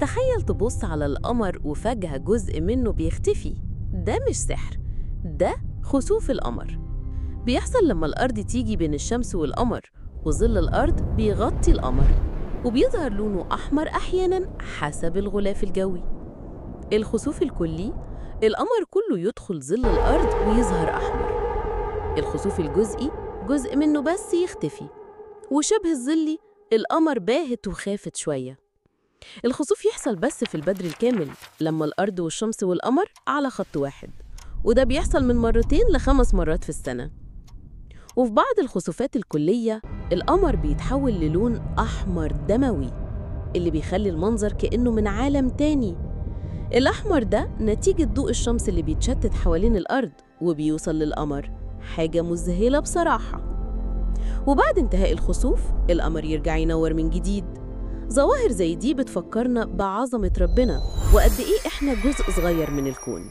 تخيل تبص على القمر وفجأة جزء منه بيختفي. ده مش سحر، ده خسوف القمر. بيحصل لما الأرض تيجي بين الشمس والقمر، وظل الأرض بيغطي القمر وبيظهر لونه أحمر أحياناً حسب الغلاف الجوي. الخسوف الكلي، القمر كله يدخل ظل الأرض ويظهر أحمر. الخسوف الجزئي، جزء منه بس يختفي. وشبه الظلي، القمر باهت وخافت شوية. الخسوف يحصل بس في البدر الكامل لما الأرض والشمس والقمر على خط واحد، وده بيحصل من 2 ل5 مرات في السنة. وفي بعض الخسوفات الكلية القمر بيتحول للون أحمر دموي اللي بيخلي المنظر كأنه من عالم تاني. الأحمر ده نتيجة ضوء الشمس اللي بيتشتت حوالين الأرض وبيوصل للقمر، حاجة مذهلة بصراحة. وبعد انتهاء الخسوف القمر يرجع ينور من جديد. ظواهر زي دي بتفكرنا بعظمة ربنا وقد إيه إحنا جزء صغير من الكون.